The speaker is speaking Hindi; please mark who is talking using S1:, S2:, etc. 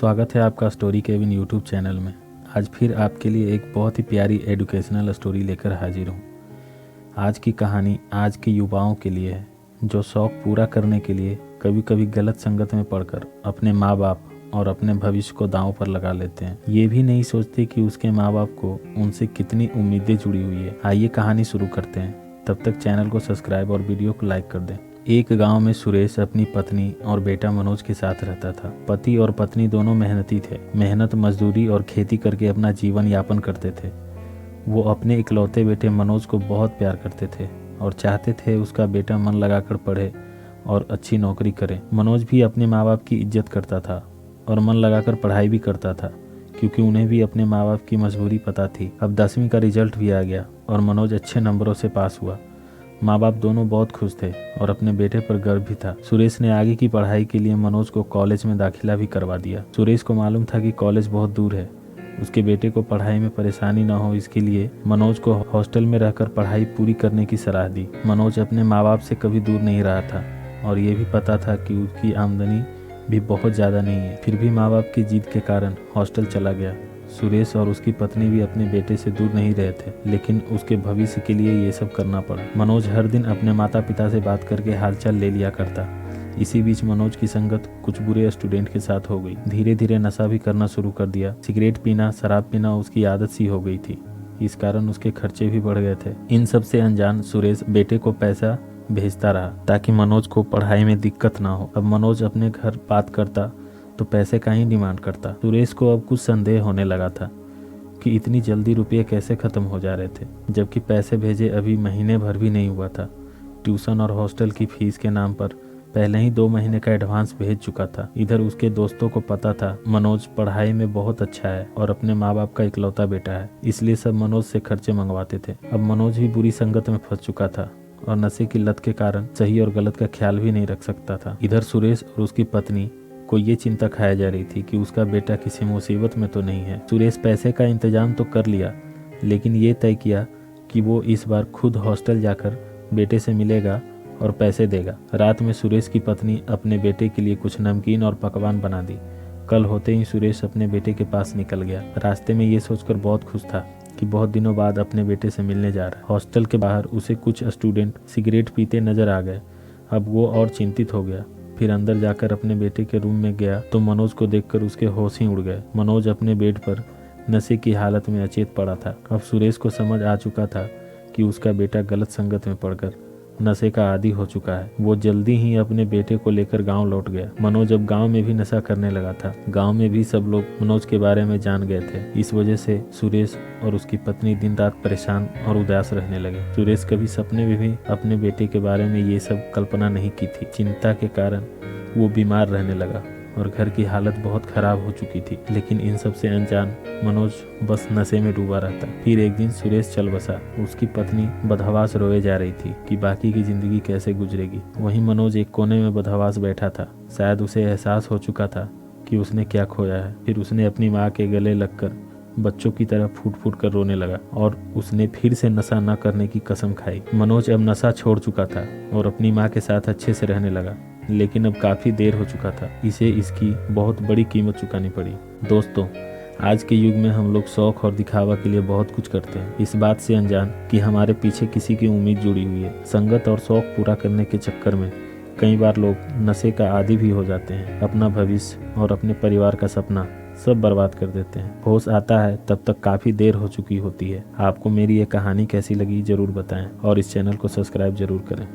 S1: स्वागत है आपका स्टोरी केविन यूट्यूब चैनल में। आज फिर आपके लिए एक बहुत ही प्यारी एजुकेशनल स्टोरी लेकर हाजिर हूँ। आज की कहानी आज के युवाओं के लिए है जो शौक़ पूरा करने के लिए कभी कभी गलत संगत में पड़कर अपने माँ बाप और अपने भविष्य को दांव पर लगा लेते हैं। ये भी नहीं सोचते कि उसके माँ बाप को उनसे कितनी उम्मीदें जुड़ी हुई है। आइए कहानी शुरू करते हैं। तब तक चैनल को सब्सक्राइब और वीडियो को लाइक कर दें। एक गांव में सुरेश अपनी पत्नी और बेटा मनोज के साथ रहता था। पति और पत्नी दोनों मेहनती थे। मेहनत मजदूरी और खेती करके अपना जीवन यापन करते थे। वो अपने इकलौते बेटे मनोज को बहुत प्यार करते थे और चाहते थे उसका बेटा मन लगाकर पढ़े और अच्छी नौकरी करे। मनोज भी अपने माँ बाप की इज्जत करता था और मन लगाकर पढ़ाई भी करता था, क्योंकि उन्हें भी अपने माँ बाप की मजबूरी पता थी। अब 10वीं का रिजल्ट भी आ गया और मनोज अच्छे नंबरों से पास हुआ। माँ बाप दोनों बहुत खुश थे और अपने बेटे पर गर्व भी था। सुरेश ने आगे की पढ़ाई के लिए मनोज को कॉलेज में दाखिला भी करवा दिया। सुरेश को मालूम था कि कॉलेज बहुत दूर है। उसके बेटे को पढ़ाई में परेशानी न हो, इसके लिए मनोज को हॉस्टल में रहकर पढ़ाई पूरी करने की सलाह दी। मनोज अपने माँ बाप से कभी दूर नहीं रहा था और ये भी पता था कि उसकी आमदनी भी बहुत ज़्यादा नहीं है। फिर भी माँ बाप की जिद के कारण हॉस्टल चला गया। सुरेश और उसकी पत्नी भी अपने बेटे से दूर नहीं रहे थे, लेकिन उसके भविष्य के लिए ये सब करना पड़ा। मनोज हर दिन अपने माता पिता से बात करके हालचाल ले लिया करता। इसी बीच मनोज की संगत कुछ बुरे स्टूडेंट के साथ हो गई। धीरे धीरे नशा भी करना शुरू कर दिया। सिगरेट पीना, शराब पीना उसकी आदत सी हो गई थी। इस कारण उसके खर्चे भी बढ़ गए थे। इन सब से अनजान सुरेश बेटे को पैसा भेजता रहा ताकि मनोज को पढ़ाई में दिक्कत ना हो। अब मनोज अपने घर बात करता तो पैसे का ही डिमांड करता। सुरेश को अब कुछ संदेह होने लगा था कि इतनी जल्दी रुपये कैसे ख़त्म हो जा रहे थे, जबकि पैसे भेजे अभी महीने भर भी नहीं हुआ था। ट्यूशन और हॉस्टल की फीस के नाम पर पहले ही 2 महीने का एडवांस भेज चुका था। इधर उसके दोस्तों को पता था मनोज पढ़ाई में बहुत अच्छा है और अपने माँ बाप का इकलौता बेटा है, इसलिए सब मनोज से खर्चे मंगवाते थे। अब मनोज भी बुरी संगत में फंस चुका था और नशे की लत के कारण सही और गलत का ख्याल भी नहीं रख सकता था। इधर सुरेश और उसकी पत्नी को ये चिंता खाया जा रही थी कि उसका बेटा किसी मुसीबत में तो नहीं है। सुरेश पैसे का इंतजाम तो कर लिया, लेकिन ये तय किया कि वो इस बार खुद हॉस्टल जाकर बेटे से मिलेगा और पैसे देगा। रात में सुरेश की पत्नी अपने बेटे के लिए कुछ नमकीन और पकवान बना दी। कल होते ही सुरेश अपने बेटे के पास निकल गया। रास्ते में ये सोचकर बहुत खुश था कि बहुत दिनों बाद अपने बेटे से मिलने जा रहा है। हॉस्टल के बाहर उसे कुछ स्टूडेंट सिगरेट पीते नजर आ गए। अब वो और चिंतित हो गया। फिर अंदर जाकर अपने बेटे के रूम में गया तो मनोज को देखकर उसके होश ही उड़ गए। मनोज अपने बेड पर नशे की हालत में अचेत पड़ा था। अब सुरेश को समझ आ चुका था कि उसका बेटा गलत संगत में पड़कर नशे का आदी हो चुका है। वो जल्दी ही अपने बेटे को लेकर गांव लौट गया। मनोज अब गांव में भी नशा करने लगा था। गांव में भी सब लोग मनोज के बारे में जान गए थे। इस वजह से सुरेश और उसकी पत्नी दिन रात परेशान और उदास रहने लगे। सुरेश कभी सपने में भी अपने बेटे के बारे में ये सब कल्पना नहीं की थी। चिंता के कारण वो बीमार रहने लगा और घर की हालत बहुत खराब हो चुकी थी। लेकिन इन सब से अनजान मनोज बस नशे में डूबा रहता। फिर एक दिन सुरेश चल बसा। उसकी पत्नी बदहवास रोए जा रही थी कि बाकी की जिंदगी कैसे गुजरेगी। वहीं मनोज एक कोने में बदहवास बैठा था। शायद उसे एहसास हो चुका था कि उसने क्या खोया है। फिर उसने अपनी माँ के गले लगकर बच्चों की तरह फूट फूट कर रोने लगा और उसने फिर से नशा न करने की कसम खाई। मनोज अब नशा छोड़ चुका था और अपनी माँ के साथ अच्छे से रहने लगा, लेकिन अब काफ़ी देर हो चुका था। इसे इसकी बहुत बड़ी कीमत चुकानी पड़ी। दोस्तों, आज के युग में हम लोग शौक और दिखावा के लिए बहुत कुछ करते हैं, इस बात से अनजान कि हमारे पीछे किसी की उम्मीद जुड़ी हुई है। संगत और शौक पूरा करने के चक्कर में कई बार लोग नशे का आदी भी हो जाते हैं। अपना भविष्य और अपने परिवार का सपना सब बर्बाद कर देते हैं। होश आता है तब तक काफ़ी देर हो चुकी होती है। आपको मेरी ये कहानी कैसी लगी ज़रूर बताएं और इस चैनल को सब्सक्राइब ज़रूर करें।